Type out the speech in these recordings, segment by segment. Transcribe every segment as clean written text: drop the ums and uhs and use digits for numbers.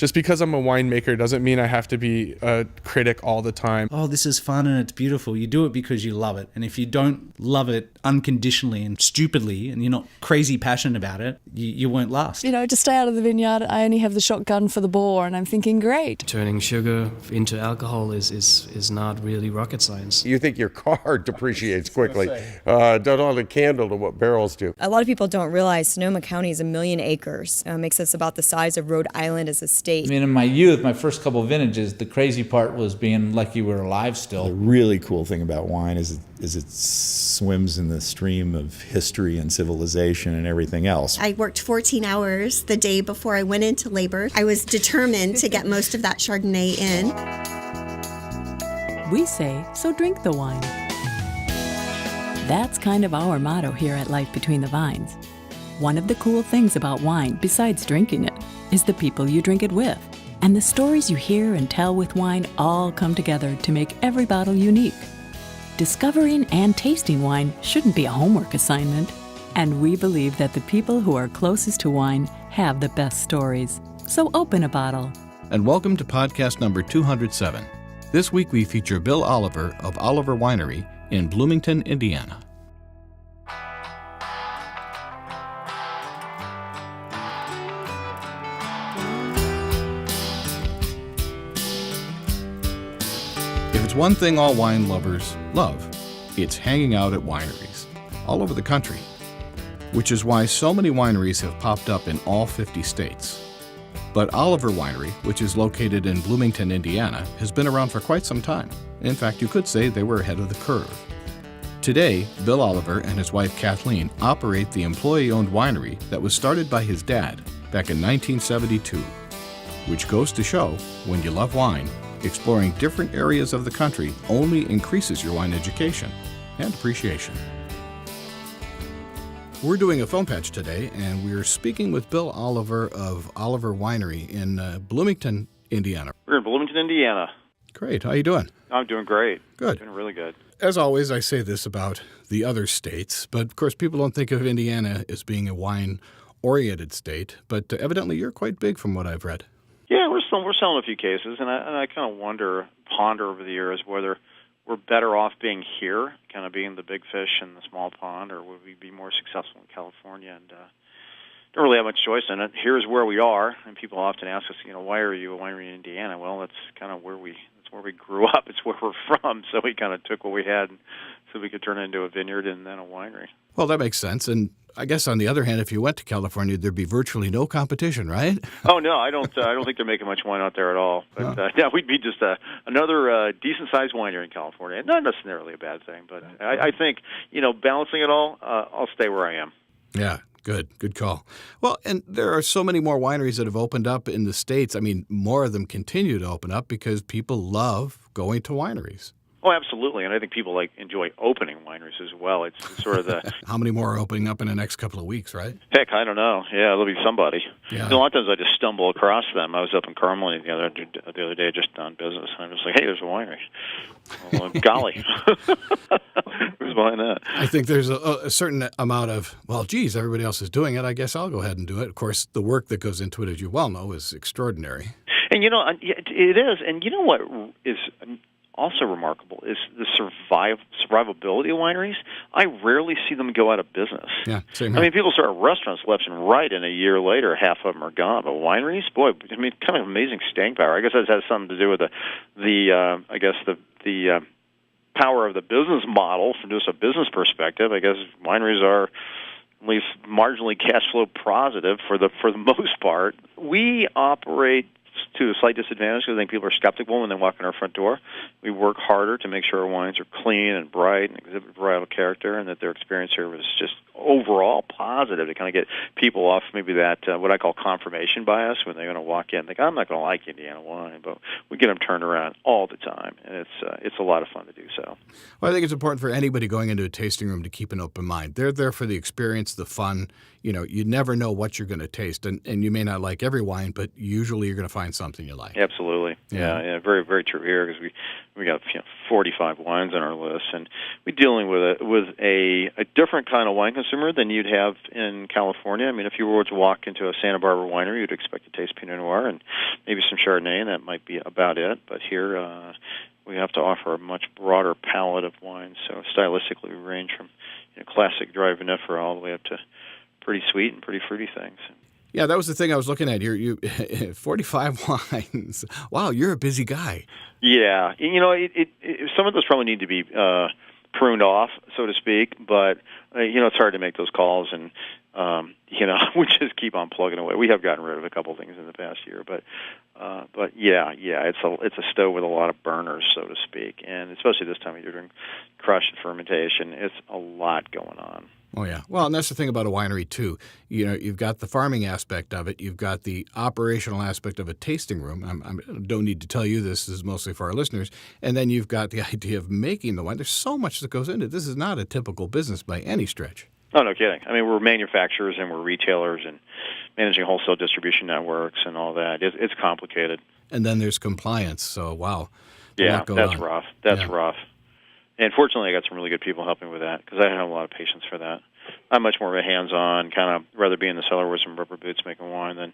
Just because I'm a winemaker doesn't mean I have to be a critic all the time. Oh, this is fun and it's beautiful. You do it because you love it. And if you don't love it unconditionally and stupidly, and you're not crazy passionate about it, you won't last. To stay out of the vineyard, I only have the shotgun for the bore, and I'm thinking, great. Turning sugar into alcohol is not really rocket science. You think your car depreciates quickly. Don't hold a candle to what barrels do. A lot of people don't realize Sonoma County is 1 million acres. Makes us about the size of Rhode Island as a state. I mean, in my youth, my first couple vintages, the crazy part was being lucky we were alive still. The really cool thing about wine is it swims in the stream of history and civilization and everything else. I worked 14 hours the day before I went into labor. I was determined to get most of that Chardonnay in. We say, so drink the wine. That's kind of our motto here at Life Between the Vines. One of the cool things about wine, besides drinking it, is the people you drink it with. And the stories you hear and tell with wine all come together to make every bottle unique. Discovering and tasting wine shouldn't be a homework assignment. And we believe that the people who are closest to wine have the best stories. So open a bottle. And welcome to podcast number 207. This week we feature Bill Oliver of Oliver Winery in Bloomington, Indiana. If it's one thing all wine lovers love, it's hanging out at wineries all over the country, which is why so many wineries have popped up in all 50 states. But Oliver Winery, which is located in Bloomington, Indiana, has been around for quite some time. In fact, you could say they were ahead of the curve. Today, Bill Oliver and his wife Kathleen operate the employee-owned winery that was started by his dad back in 1972, which goes to show, when you love wine, exploring different areas of the country only increases your wine education and appreciation. We're doing a phone patch today, and we're speaking with Bill Oliver of Oliver Winery in Bloomington, Indiana. We're in Bloomington, Indiana. Great. How you doing? I'm doing great. Good. Doing really good. As always, I say this about the other states, but of course people don't think of Indiana as being a wine-oriented state, but evidently you're quite big from what I've read. Yeah, we're selling a few cases, and I kind of ponder over the years whether we're better off being here, kind of being the big fish in the small pond, or would we be more successful in California? And don't really have much choice in it. Here's where we are, and people often ask us, why are you a winery in Indiana? Well, that's kind of where we grew up. It's where we're from, so we kind of took what we had so we could turn it into a vineyard and then a winery. Well, that makes sense. And I guess on the other hand, if you went to California, there'd be virtually no competition, right? Oh no, I don't think they're making much wine out there at all. But yeah, we'd be just another decent-sized winery in California. Not necessarily a bad thing, but I think balancing it all, I'll stay where I am. Yeah. Good call. Well, and there are so many more wineries that have opened up in the States. I mean, more of them continue to open up because people love going to wineries. Oh, absolutely, and I think people enjoy opening wineries as well. It's sort of the... How many more are opening up in the next couple of weeks, right? Heck, I don't know. Yeah, there'll be somebody. Yeah. A lot of times I just stumble across them. I was up in Carmel the other day just on business, and I'm just like, hey, there's a winery. Well, golly. Who's behind that? I think there's a certain amount of, well, geez, everybody else is doing it. I guess I'll go ahead and do it. Of course, the work that goes into it, as you well know, is extraordinary. And, it is. And you know what is also remarkable is the survivability of wineries. I rarely see them go out of business. Yeah, same here. I mean, people start restaurants left and right, and a year later, half of them are gone. But wineries, boy, kind of amazing staying power. I guess that has something to do with the power of the business model from just a business perspective. I guess wineries are at least marginally cash flow positive for the most part. We operate to a slight disadvantage because I think people are skeptical when they walk in our front door. We work harder to make sure our wines are clean and bright and exhibit varietal character, and that their experience here was just overall positive to kind of get people off maybe that what I call confirmation bias when they're going to walk in and think, I'm not going to like Indiana wine, but we get them turned around all the time, and it's a lot of fun to do so. Well, I think it's important for anybody going into a tasting room to keep an open mind. They're there for the experience, the fun. you never know what you're going to taste, and you may not like every wine, but usually you're going to find something you like. Absolutely. Yeah, very, very true here, because we got 45 wines on our list, and we're dealing with a different kind of wine consumer than you'd have in California. I mean, if you were to walk into a Santa Barbara winery, you'd expect to taste Pinot Noir and maybe some Chardonnay, and that might be about it. But here, we have to offer a much broader palette of wines. So stylistically, we range from classic dry vinifera all the way up to pretty sweet and pretty fruity things. Yeah, that was the thing I was looking at here. You 45 wines. Wow, you're a busy guy. Yeah, some of those probably need to be pruned off, so to speak. But it's hard to make those calls, and we just keep on plugging away. We have gotten rid of a couple things in the past year, but yeah, it's a stove with a lot of burners, so to speak, and especially this time of year during crush and fermentation, it's a lot going on. Oh, yeah. Well, and that's the thing about a winery, too. You've got the farming aspect of it. You've got the operational aspect of a tasting room. I don't need to tell you this. This is mostly for our listeners. And then you've got the idea of making the wine. There's so much that goes into it. This is not a typical business by any stretch. Oh, no kidding. I mean, we're manufacturers and we're retailers and managing wholesale distribution networks and all that. It's complicated. And then there's compliance. So, wow. Yeah, that's rough. That's rough. And fortunately, I got some really good people helping with that, because I have a lot of patience for that. I'm much more of a hands-on, kind of rather be in the cellar with some rubber boots making wine than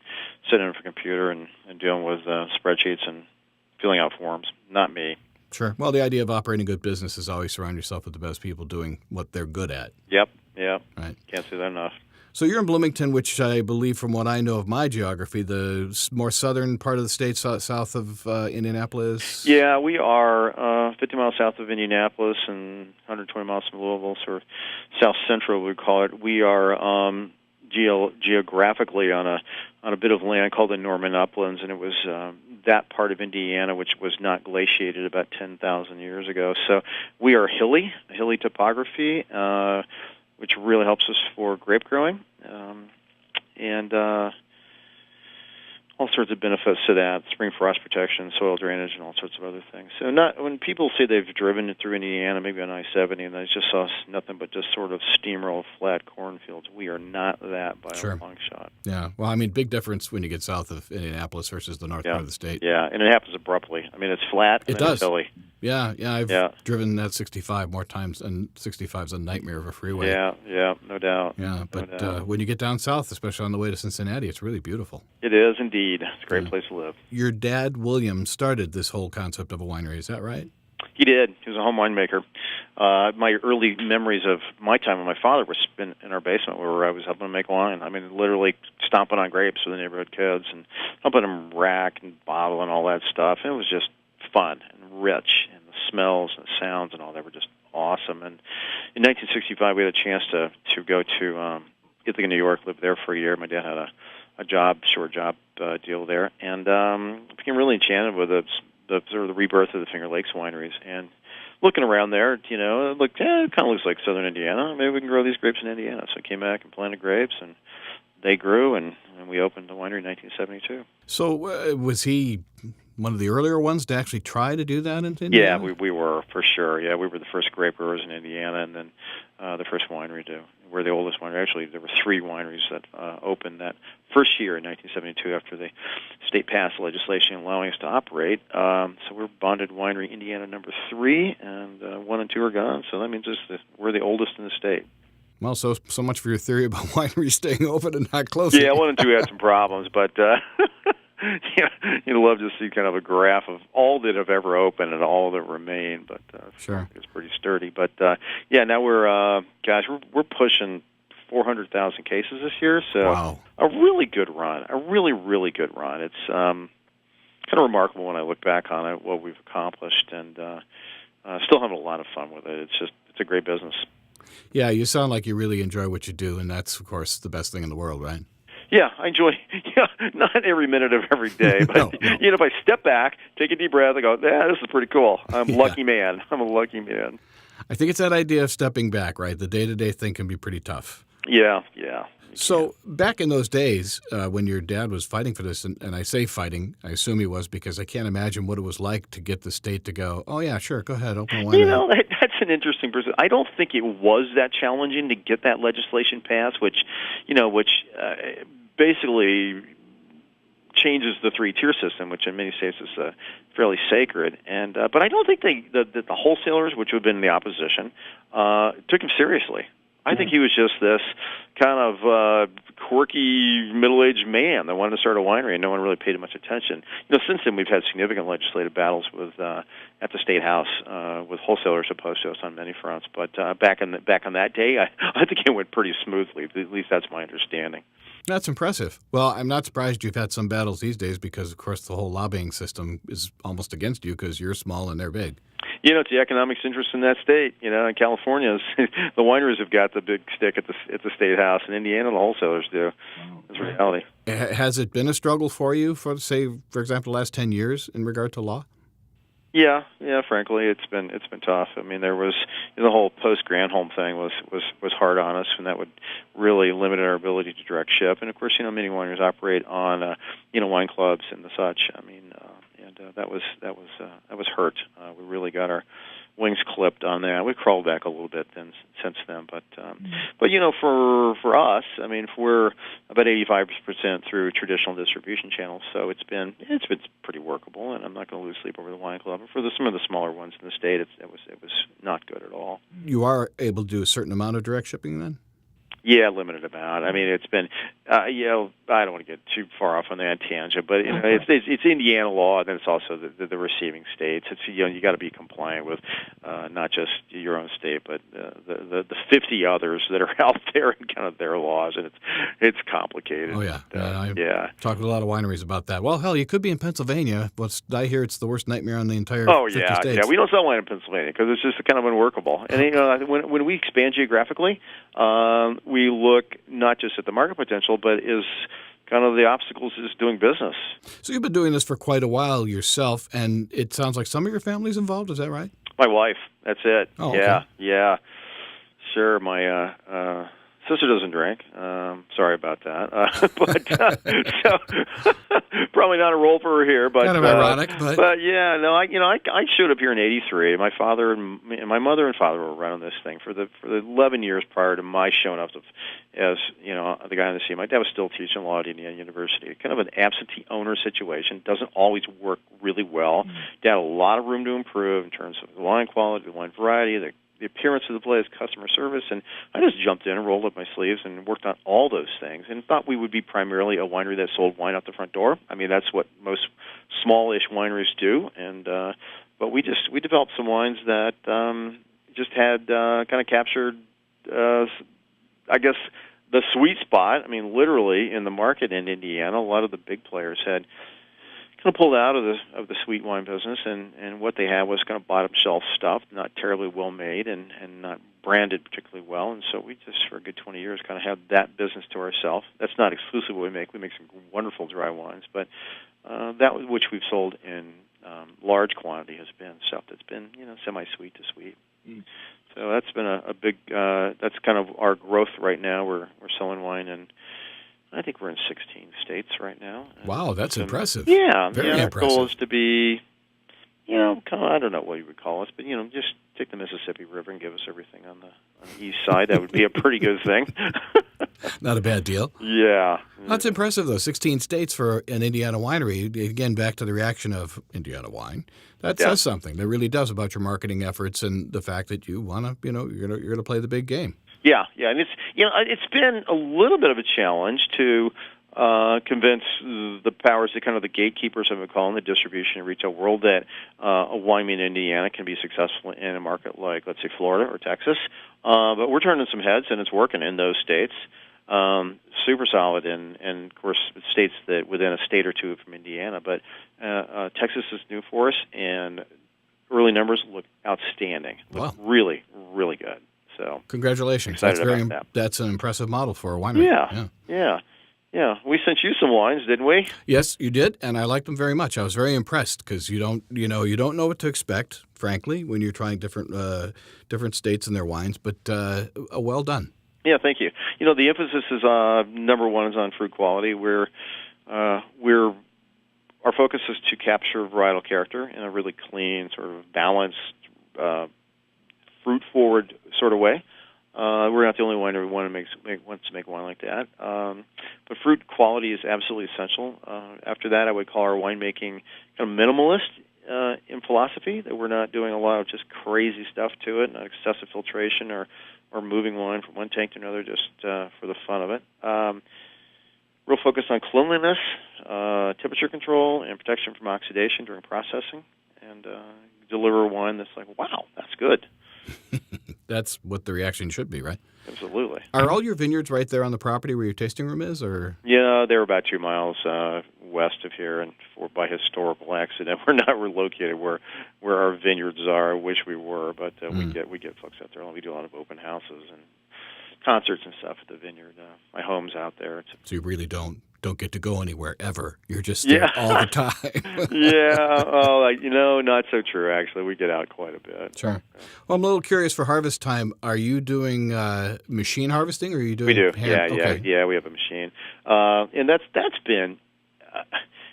sitting in front of a computer and dealing with spreadsheets and filling out forms. Not me. Sure. Well, the idea of operating a good business is always surround yourself with the best people doing what they're good at. Yep. Right. Can't say that enough. So you're in Bloomington, which I believe, from what I know of my geography, the more southern part of the state, south of Indianapolis? Yeah, we are 50 miles south of Indianapolis and 120 miles from Louisville, sort of south central, we call it. We are geographically on a bit of land called the Norman Uplands, and it was that part of Indiana which was not glaciated about 10,000 years ago. So we are hilly topography, which really helps us for grape growing, and all sorts of benefits to that: spring frost protection, soil drainage, and all sorts of other things. So, when people say they've driven through Indiana, maybe on I-70, and they just saw nothing but just sort of steamroll flat cornfields, we are not that by a long shot. Yeah, well, I mean, big difference when you get south of Indianapolis versus the north part of the state. Yeah, and it happens abruptly. I mean, it's flat. It does. It's hilly. Yeah, I've driven that 65 more times, and 65 is a nightmare of a freeway. Yeah, no doubt. Yeah, but when you get down south, especially on the way to Cincinnati, it's really beautiful. It is indeed. It's a great place to live. Your dad, William, started this whole concept of a winery. Is that right? He did. He was a home winemaker. My early memories of my time with my father was spent in our basement where I was helping him make wine. I mean, literally stomping on grapes with the neighborhood kids and helping him rack and bottle and all that stuff. And it was just fun and rich, and the smells and the sounds and all that were just awesome. And in 1965, we had a chance to go to Ithaca, New York, live there for a year. My dad had a short job deal there, and became really enchanted with the sort of the rebirth of the Finger Lakes wineries. And looking around there, it kind of looks like southern Indiana. Maybe we can grow these grapes in Indiana. So I came back and planted grapes, and they grew, and we opened the winery in 1972. So was he one of the earlier ones to actually try to do that in Indiana? Yeah, we were, for sure. Yeah, we were the first grape growers in Indiana, and then the first winery to. We're the oldest winery. Actually, there were 3 wineries that opened that first year in 1972 after the state passed legislation allowing us to operate. So we're bonded winery Indiana number 3, and 1 and 2 are gone. So that means we're the oldest in the state. Well, so much for your theory about wineries staying open and not closing. Yeah, 1 and 2 had some problems, but you'd love to see kind of a graph of all that have ever opened and all that remain. But sure, it's pretty sturdy. But now we're we're pushing 400,000 cases this year. So wow. A really good run. A really, really good run. It's kind of remarkable when I look back on it, what we've accomplished, and still having a lot of fun with it. It's a great business. Yeah, you sound like you really enjoy what you do, and that's, of course, the best thing in the world, right? Yeah, I enjoy, not every minute of every day, but, no. If I step back, take a deep breath, I go, this is pretty cool. I'm a lucky man. I'm a lucky man. I think it's that idea of stepping back, right? The day-to-day thing can be pretty tough. Yeah. So back in those days, when your dad was fighting for this, and I say fighting, I assume he was because I can't imagine what it was like to get the state to go, oh yeah, sure, go ahead, open a winery. That's an interesting person. I don't think it was that challenging to get that legislation passed, which basically changes the three-tier system, which in many states is fairly sacred. And but I don't think the wholesalers, which would have been the opposition, took him seriously. I think he was just this kind of quirky middle-aged man that wanted to start a winery, and no one really paid him much attention. Since then we've had significant legislative battles with at the state house with wholesalers opposed to us on many fronts. But back on that day, I think it went pretty smoothly. At least that's my understanding. That's impressive. Well, I'm not surprised you've had some battles these days because, of course, the whole lobbying system is almost against you because you're small and they're big. It's the economics interest in that state. In California, the wineries have got the big stick at the state house. In Indiana, the wholesalers do. That's reality. Has it been a struggle for you for, say, for example, the last 10 years in regard to law? Yeah. Frankly, it's been tough. I mean, there was the whole post-Granholm thing was hard on us, and that would really limit our ability to direct ship. And of course, many wineries operate on wine clubs and the such. I mean, that was hurt. We really got our wings clipped on that. We crawled back a little bit since then, but for us, I mean, we're about 85% through traditional distribution channels, so it's been pretty workable, and I'm not going to lose sleep over the wine club. And for some of the smaller ones in the state, it was not good at all. You are able to do a certain amount of direct shipping then? Yeah, limited amount. I mean, it's been, I don't want to get too far off on that tangent, but it's Indiana law, and then it's also the receiving states. It's you got to be compliant with not just your own state, but the 50 others that are out there and kind of their laws, and it's complicated. Oh yeah, yeah. Talked to a lot of wineries about that. Well, hell, you could be in Pennsylvania. I hear it's the worst nightmare on the entire 50 states. Yeah. We don't sell wine in Pennsylvania because it's just kind of unworkable. And when we expand geographically, we look not just at the market potential, but is kind of the obstacles is doing business. So you've been doing this for quite a while yourself, and it sounds like some of your family's involved. Is that right? My wife. That's it. Oh, okay. Yeah. Sure. My sister doesn't drink. Sorry about that. So probably not a role for her here, but kind of ironic. But yeah, no. I showed up here in '83. My father and my mother and father were running this thing for the 11 years prior to my showing up as the guy on the scene. My dad was still teaching law at Indiana University. Kind of an absentee owner situation. Doesn't always work really well. Dad had a lot of room to improve in terms of the wine quality, the wine variety, the appearance of the place, customer service, and I just jumped in and rolled up my sleeves and worked on all those things and thought we would be primarily a winery that sold wine out the front door. I mean, that's what most smallish wineries do, and but we developed some wines that just had kind of captured, I guess, the sweet spot. I mean, literally in the market in Indiana, a lot of the big players had kind of pulled out of the sweet wine business, and what they had was kind of bottom shelf stuff, not terribly well made and not branded particularly well. And so we just, for a good 20 years, kind of had that business to ourselves. That's not exclusively what we make. We make some wonderful dry wines, but that which we've sold in large quantity has been stuff that's been semi-sweet to sweet. So that's been a big. That's kind of our growth right now. We're selling wine in, I think we're in 16 states right now. Wow, that's impressive. Yeah, very impressive. Our goal is to be, kind of, I don't know what you would call us, but just take the Mississippi River and give us everything on the east side. That would be a pretty good thing. Not a bad deal. Yeah. That's impressive, though. 16 states for an Indiana winery. Again, back to the reaction of Indiana wine. That says something. That really does about your marketing efforts and the fact that you want to, you're going to play the big game. Yeah, and it's been a little bit of a challenge to convince the powers, the kind of the gatekeepers, I would call in the distribution and retail world, that a winery in Indiana can be successful in a market like, let's say, Florida or Texas. But we're turning some heads, and it's working in those states. Super solid, and of course, states that within a state or two from Indiana. But Texas is new for us, and early numbers look outstanding. Look really, really good. So congratulations. That's an impressive model for a winery. Yeah. We sent you some wines, didn't we? Yes, you did, and I liked them very much. I was very impressed because you don't know what to expect, frankly, when you're trying different states and their wines. But well done. Yeah, thank you. The emphasis is number one is on fruit quality. Our focus is to capture varietal character in a really clean, sort of balanced, fruit-forward sort of way. We're not the only winery who wants to make wine like that. But fruit quality is absolutely essential. After that, I would call our winemaking kind of minimalist in philosophy, that we're not doing a lot of just crazy stuff to it, not excessive filtration or moving wine from one tank to another just for the fun of it. Real focus on cleanliness, temperature control, and protection from oxidation during processing, and deliver a wine that's like, wow, that's good. That's what the reaction should be, right? Absolutely. Are all your vineyards right there on the property where your tasting room is, or? Yeah, they're about 2 miles west of here, and by historical accident, we're not relocated where our vineyards are. I wish we were, but we get folks out there. We do a lot of open houses and concerts and stuff at the vineyard. My home's out there. So you really don't get to go anywhere ever. You're just there all the time. Yeah. Not so true, actually. We get out quite a bit. Sure. Well, I'm a little curious for harvest time. Are you doing machine harvesting, or are you doing We do. hand? Yeah, we have a machine. And that's been,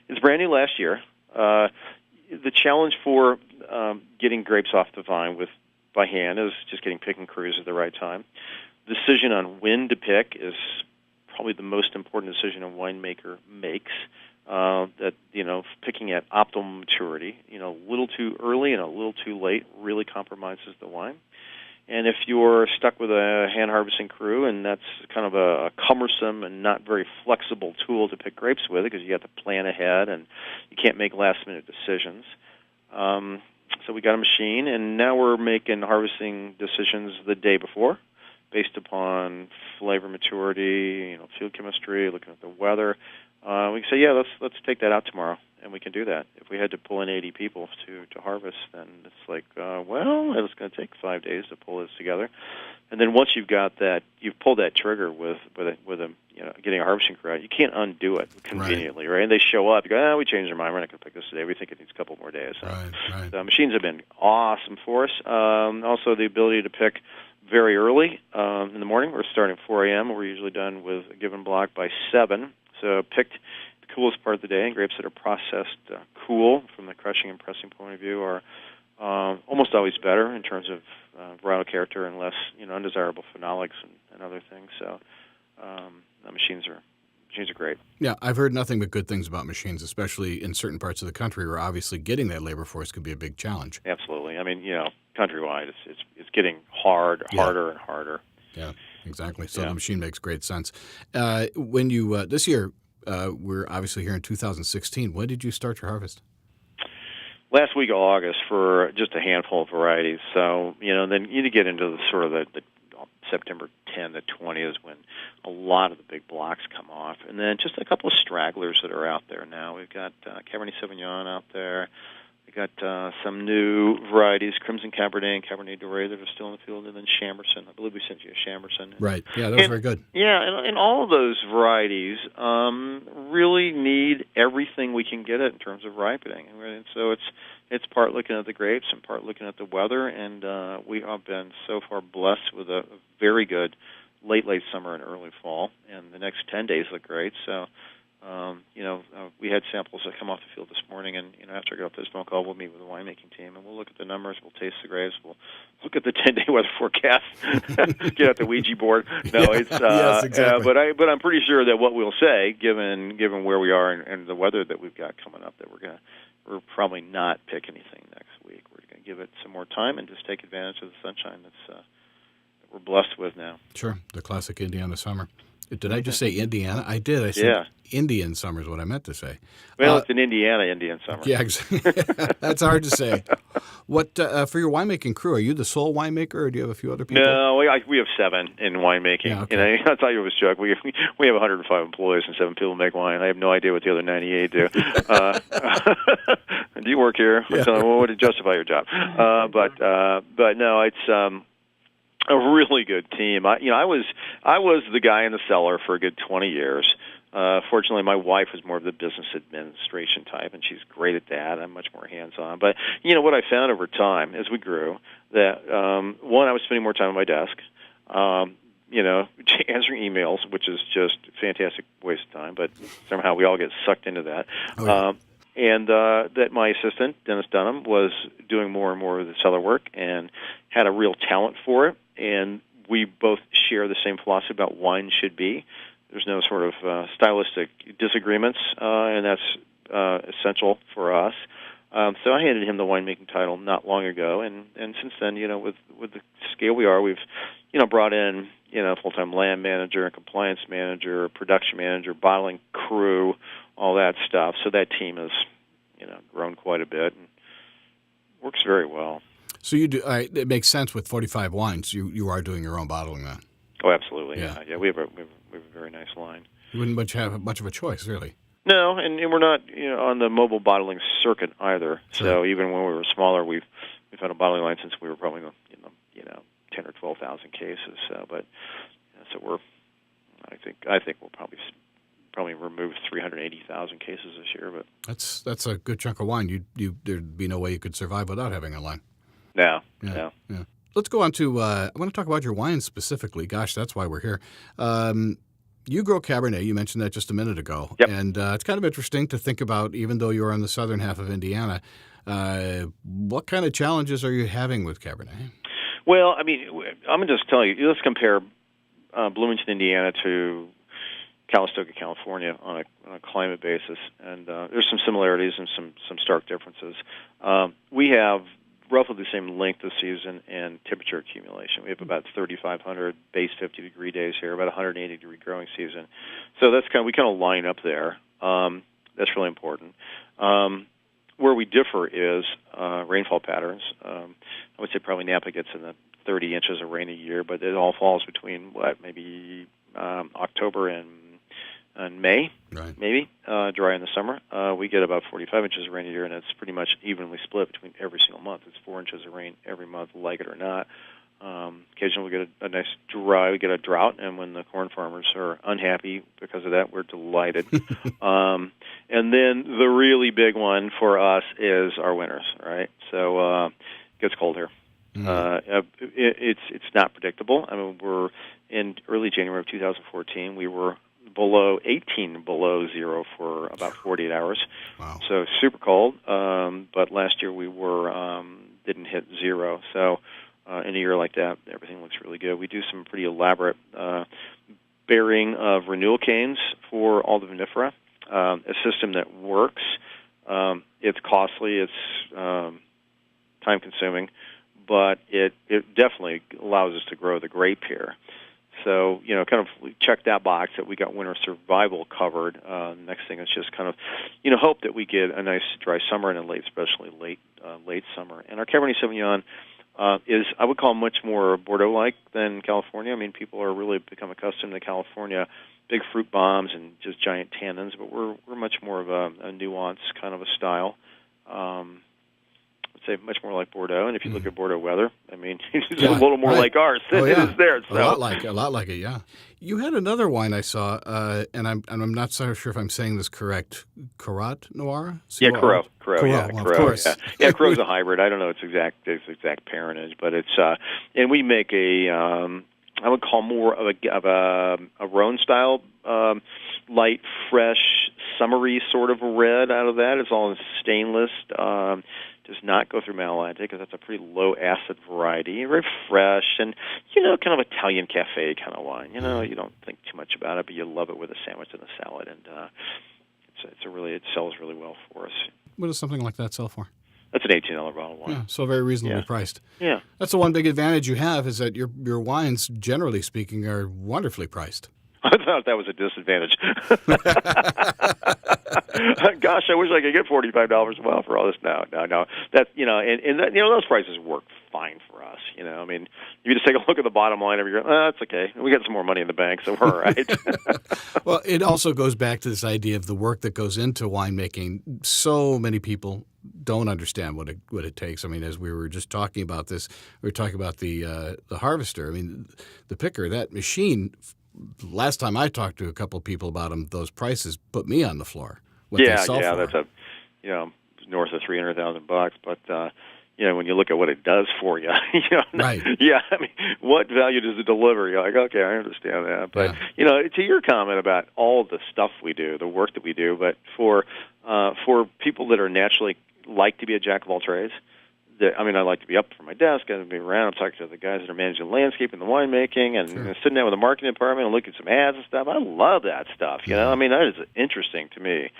it's brand new last year. The challenge for getting grapes off the vine by hand is just getting picking crews at the right time. Decision on when to pick is probably the most important decision a winemaker makes. Picking at optimal maturity, a little too early and a little too late really compromises the wine. And if you're stuck with a hand harvesting crew, and that's kind of a cumbersome and not very flexible tool to pick grapes with, because you have to plan ahead and you can't make last minute decisions. So we got a machine, and now we're making harvesting decisions the day before, based upon flavor maturity, field chemistry, looking at the weather. We can say, let's take that out tomorrow, and we can do that. If we had to pull in 80 people to harvest, then it's like, it's going to take 5 days to pull this together. And then once you've got that, you've pulled that trigger with getting a harvesting crew out, you can't undo it conveniently, right? And they show up, you go, we changed our mind, we're not going to pick this today. We think it needs a couple more days. Right. The machines have been awesome for us. Also, the ability to pick very early in the morning. We're starting at 4 a.m. We're usually done with a given block by 7. So picked the coolest part of the day, and grapes that are processed cool from the crushing and pressing point of view are almost always better in terms of varietal character and less undesirable phenolics and other things. So the machines are great. Yeah, I've heard nothing but good things about machines, especially in certain parts of the country where obviously getting that labor force could be a big challenge. Absolutely. I mean, countrywide, it's getting harder and harder. Yeah, exactly. So the machine makes great sense. When you this year, we're obviously here in 2016. When did you start your harvest? Last week of August for just a handful of varieties. So then you get into the sort of the September 10 to 20 is when a lot of the big blocks come off, and then just a couple of stragglers that are out there now. We've got Cabernet Sauvignon out there. We've got some new varieties, Crimson Cabernet and Cabernet Doré, that are still in the field, and then Chamberson. I believe we sent you a Chamberson. Right. Yeah, that was very good. Yeah, and all of those varieties really need everything we can get it in terms of ripening. And so it's part looking at the grapes and part looking at the weather, and we have been so far blessed with a very good late summer and early fall, and the next 10 days look great. So, we had samples that come off the field this morning, and after I get off this phone call, we'll meet with the winemaking team, and we'll look at the numbers, we'll taste the grapes, we'll look at the 10-day weather forecast, get out the Ouija board. No, it's yes, exactly. But I'm pretty sure that what we'll say, given where we are and the weather that we've got coming up, that we're probably not pick anything next week. We're going to give it some more time and just take advantage of the sunshine that we're blessed with now. Sure, the classic Indiana summer. Did I just say Indiana? I did. I said Indian summer is what I meant to say. Well, it's an Indian summer. Yeah, that's hard to say. What for your winemaking crew? Are you the sole winemaker, or do you have a few other people? No, we have 7 in winemaking. Yeah, okay. I thought you was Chuck. We have 105 employees and 7 people make wine. I have no idea what the other 98 do. Do you work here? Yeah. So, what to justify your job? But no, it's. A really good team. I was the guy in the cellar for a good 20 years. Fortunately, my wife was more of the business administration type, and she's great at that. I'm much more hands-on. But what I found over time as we grew, that one, I was spending more time at my desk. answering emails, which is just a fantastic waste of time, but somehow we all get sucked into that. Oh, yeah. And that my assistant, Dennis Dunham, was doing more and more of the cellar work and had a real talent for it. And we both share the same philosophy about wine should be. There's no sort of stylistic disagreements, and that's essential for us. So I handed him the winemaking title not long ago, and since then, with the scale we are, we've, brought in, full-time land manager, compliance manager, production manager, bottling crew, all that stuff. So that team has, grown quite a bit and works very well. So you do. It makes sense with 45 wines. You are doing your own bottling then. Oh, absolutely. Yeah. Yeah. We have a very nice line. You wouldn't have much of a choice, really. No, and we're not on the mobile bottling circuit either. Sure. So even when we were smaller, we've had a bottling line since we were probably 10 or 12,000 cases. So, but so I think we'll probably remove 380,000 cases this year. But that's a good chunk of wine. There'd be no way you could survive without having a line. No. Let's go on to. I want to talk about your wine specifically. Gosh, that's why we're here. You grow Cabernet. You mentioned that just a minute ago. Yep. And it's kind of interesting to think about, even though you're on the southern half of Indiana, what kind of challenges are you having with Cabernet? Well, I'm going to just tell you, let's compare Bloomington, Indiana to Calistoga, California on a climate basis. And there's some similarities and some stark differences. We have roughly the same length of season and temperature accumulation. We have about 3,500 base 50-degree days here, about 180-degree growing season. So that's we kind of line up there. That's really important. Where we differ is rainfall patterns. I would say probably Napa gets in the 30 inches of rain a year, but it all falls between maybe October and May, right. Maybe, dry in the summer. We get about 45 inches of rain a year, and it's pretty much evenly split between every single month. It's 4 inches of rain every month, like it or not. Occasionally we get a nice we get a drought, and when the corn farmers are unhappy because of that, we're delighted. And then the really big one for us is our winters, right? So it gets cold here. It's not predictable. We're in early January of 2014. We were below 18 below zero for about 48 hours. Wow. So super cold. But last year we didn't hit zero. So in a year like that, everything looks really good. We do some pretty elaborate bearing of renewal canes for all the vinifera. A system that works. It's costly. It's time-consuming, but it definitely allows us to grow the grape here. So, kind of check that box that we got winter survival covered. Next thing is just kind of, hope that we get a nice dry summer and especially late summer. And our Cabernet Sauvignon is, I would call, much more Bordeaux-like than California. People are really become accustomed to California, big fruit bombs and just giant tannins, but we're much more of a nuanced kind of a style. Say much more like Bordeaux, and if you look at Bordeaux weather, it's a little more like ours than it is there. So. A lot like it, yeah. You had another wine I saw, and I'm not so sure if I'm saying this correct. Corotte Noir? Yeah, Corotte. Yeah, well, of course. Yeah, Corotte's a hybrid. I don't know its exact parentage, but it's and we make I would call more of a Rhone style, light, fresh, summery sort of red out of that. It's all in stainless. Does not go through malolactic because that's a pretty low acid variety. Very fresh and kind of Italian cafe kind of wine. You don't think too much about it, but you love it with a sandwich and a salad, and it sells really well for us. What does something like that sell for? That's an $18 bottle of wine. Yeah, so very reasonably priced. Yeah, that's the one big advantage you have is that your wines, generally speaking, are wonderfully priced. I thought that was a disadvantage. Gosh, I wish I could get $45 a bottle for all this. No. That's and those prices work fine for us. You just take a look at the bottom line of your. It's okay. We got some more money in the bank, so we're all right. Well, it also goes back to this idea of the work that goes into winemaking. So many people don't understand what it takes. As we were just talking about this, we were talking about the harvester. The picker, that machine. Last time I talked to a couple of people about them, those prices put me on the floor. What they sell for. That's north of $300,000. But when you look at what it does for you, Right. Yeah, I mean, what value does it deliver? You're like, okay, I understand that. But, to your comment about all the stuff we do, the work that we do, but for people that are naturally like to be a jack of all trades, I like to be up from my desk, I be around, I'm talking to the guys that are managing the landscape and the winemaking, and sitting down with the marketing department and looking at some ads and stuff. I love that stuff, that is interesting to me.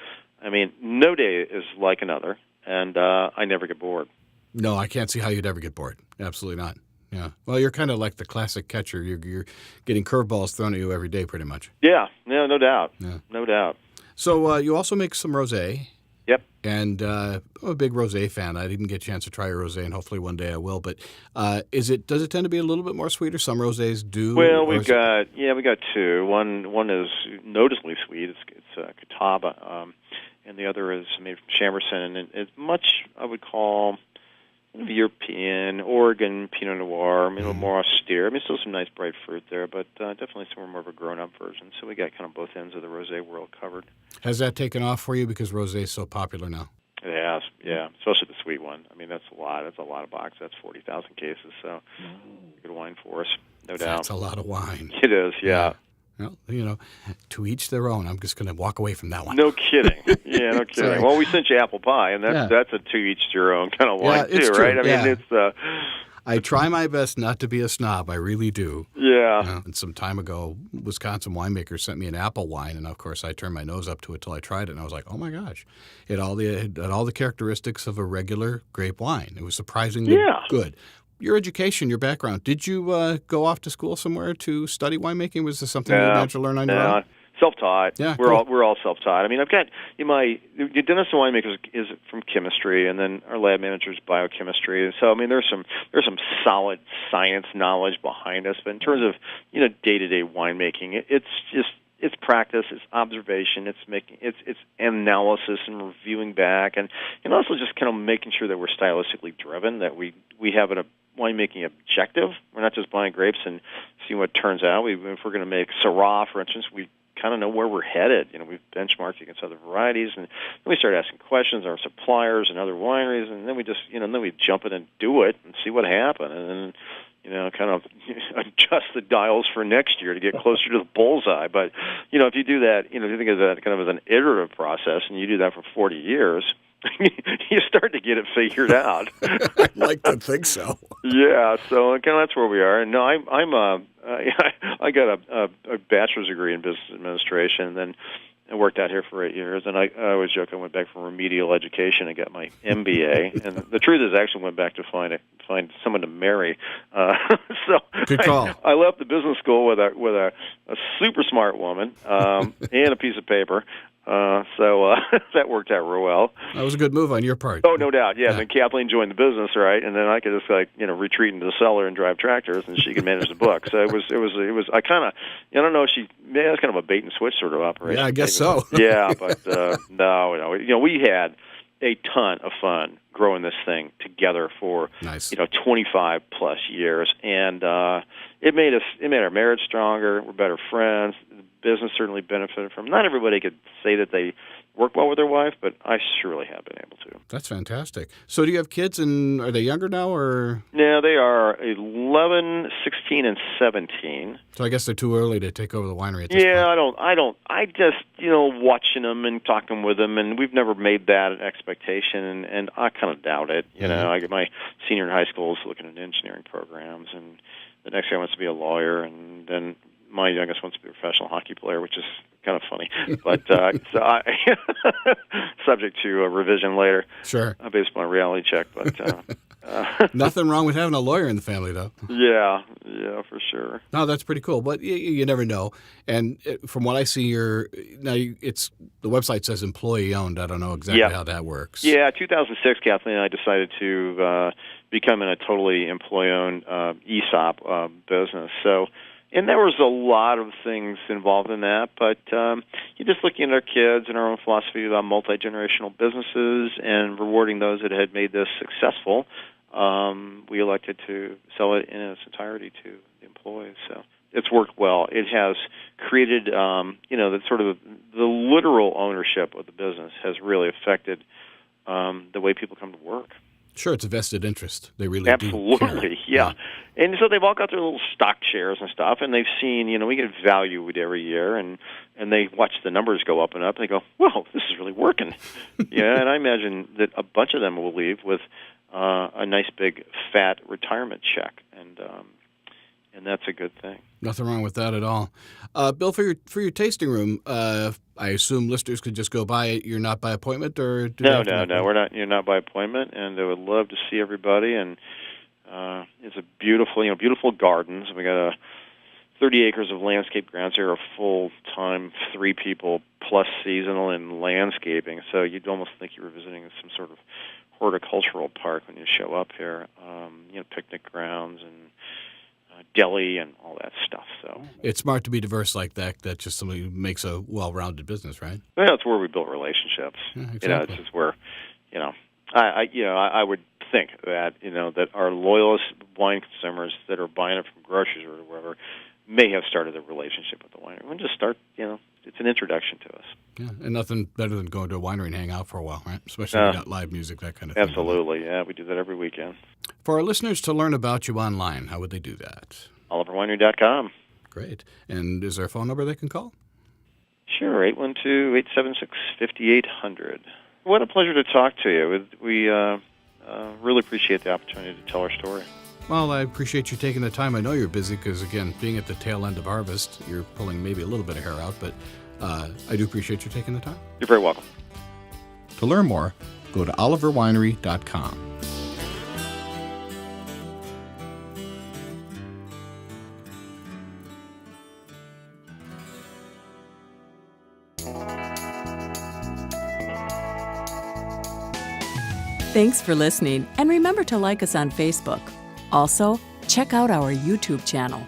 No day is like another, and I never get bored. No, I can't see how you'd ever get bored. Absolutely not. Yeah. Well, you're kind of like the classic catcher. You're getting curveballs thrown at you every day, pretty much. Yeah. No doubt. Yeah. No doubt. So you also make some rosé. Yep. And I'm a big rosé fan. I didn't get a chance to try your rosé, and hopefully one day I will. But does it tend to be a little bit more sweeter? Some rosés do. Well, we got two. One is noticeably sweet. It's Catawba, and the other is made from Chamberson, and it's much I would call European, Oregon Pinot Noir, a little more austere. Still some nice bright fruit there, but definitely some more of a grown-up version. So we got kind of both ends of the rosé world covered. Has that taken off for you because rosé is so popular now? It has, yeah, especially the sweet one. That's a lot. That's a lot of boxes. That's 40,000 cases, so good wine for us, no doubt. That's a lot of wine. It is, yeah. Well, to each their own. I'm just going to walk away from that one. No kidding. Yeah, no kidding. Well, we sent you apple pie, and that's a to each their own kind of wine too, true. right? It's. I try my best not to be a snob. I really do. Yeah. And some time ago, Wisconsin winemakers sent me an apple wine, and of course, I turned my nose up to it till I tried it, and I was like, "Oh my gosh!" It had all the characteristics of a regular grape wine. It was surprisingly good. Your education, your background. Did you go off to school somewhere to study winemaking? Was this something you had to learn on your own? Self-taught. Yeah, we're all self-taught. I've got the Dennis and winemakers is from chemistry, and then our lab manager is biochemistry. So there's some solid science knowledge behind us. But in terms of day-to-day winemaking, it's practice, it's observation, it's analysis and reviewing back, and also just kind of making sure that we're stylistically driven, that we have a winemaking objective. We're not just buying grapes and seeing what turns out. If we're going to make Syrah, for instance, we kind of know where we're headed. We've benchmarked against other varieties, and then we start asking questions of our suppliers and other wineries, and then we just, then we jump in and do it and see what happens, and then, kind of adjust the dials for next year to get closer to the bullseye. But, if you do that, if you think of that kind of as an iterative process, and you do that for 40 years, you start to get it figured out. I'd like to think so. Yeah, so kind of that's where we are. And no, I got a bachelor's degree in business administration, and then I worked out here for 8 years. And I always joke I went back for remedial education and got my MBA. And the truth is, I actually went back to find someone to marry. So good call. I left the business school with a super smart woman and a piece of paper. So that worked out real well. That was a good move on your part. Oh, no doubt. Yeah. And then Kathleen joined the business, right? And then I could just retreat into the cellar and drive tractors, and she could manage the book. So it was. I kind of, I don't know. It was kind of a bait and switch sort of operation. Yeah, I guess so. Yeah, but no. We had a ton of fun growing this thing together for 25 plus years, and it made our marriage stronger. We're better friends. The business certainly benefited from. Not everybody could say that they work well with their wife, but I surely have been able to. That's fantastic. So do you have kids, and are they younger now, or? No, they are 11, 16, and 17. So I guess they're too early to take over the winery at this point. I just, watching them and talking with them, and we've never made that an expectation, and I kind of doubt it. I get my senior in high school is looking at engineering programs, and the next guy wants to be a lawyer, and then my youngest wants to be a professional hockey player, which is kind of funny, but so I subject to a revision later. Sure. Based on a reality check, but nothing wrong with having a lawyer in the family, though. Yeah, for sure. No, that's pretty cool, but you never know. And from what I see, the website says employee owned. I don't know exactly how that works. Yeah, 2006, Kathleen and I decided to become in a totally employee owned ESOP business. So. And there was a lot of things involved in that, but you're just looking at our kids and our own philosophy about multi-generational businesses and rewarding those that had made this successful. We elected to sell it in its entirety to the employees. So it's worked well. It has created, the sort of the literal ownership of the business has really affected the way people come to work. Sure, it's a vested interest. They really Absolutely, yeah. And so they've all got their little stock shares and stuff, and they've seen, we get valued every year, and they watch the numbers go up and up, and they go, whoa, this is really working. Yeah, and I imagine that a bunch of them will leave with a nice big fat retirement check, and that's a good thing. Nothing wrong with that at all. Bill, for your tasting room, I assume listeners could just go by it. You're not by appointment, or No, we're not. You're not by appointment, and I would love to see everybody. And it's a beautiful gardens. We got 30 acres of landscape grounds here, a full-time 3 people plus seasonal in landscaping. So you'd almost think you were visiting some sort of horticultural park when you show up here. Picnic grounds and deli and all that stuff. So it's smart to be diverse like that. That just somebody makes a well-rounded business, right? Well, it's where we build relationships. Yeah, exactly. It's just where, I would think that that our loyalist wine consumers that are buying it from groceries or wherever may have started a relationship with the winery. We'll just start. It's an introduction to us. Yeah, and nothing better than going to a winery and hang out for a while, right? Especially when you got live music, that kind of thing. Absolutely, yeah. We do that every weekend. For our listeners to learn about you online, how would they do that? OliverWinery.com. Great. And is there a phone number they can call? Sure, 812-876-5800. What a pleasure to talk to you. We really appreciate the opportunity to tell our story. Well, I appreciate you taking the time. I know you're busy because, again, being at the tail end of harvest, you're pulling maybe a little bit of hair out, but I do appreciate you taking the time. You're very welcome. To learn more, go to OliverWinery.com. Thanks for listening, and remember to like us on Facebook. Also, check out our YouTube channel.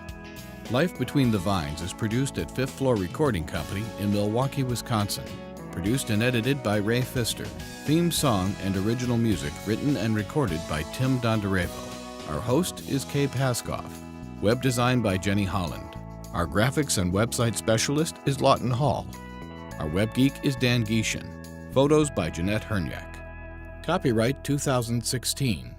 Life Between the Vines is produced at Fifth Floor Recording Company in Milwaukee, Wisconsin. Produced and edited by Ray Pfister. Theme song and original music written and recorded by Tim Dondarevo. Our host is Kay Paskoff. Web design by Jenny Holland. Our graphics and website specialist is Lawton Hall. Our web geek is Dan Gieshin. Photos by Jeanette Hernyak. Copyright 2016.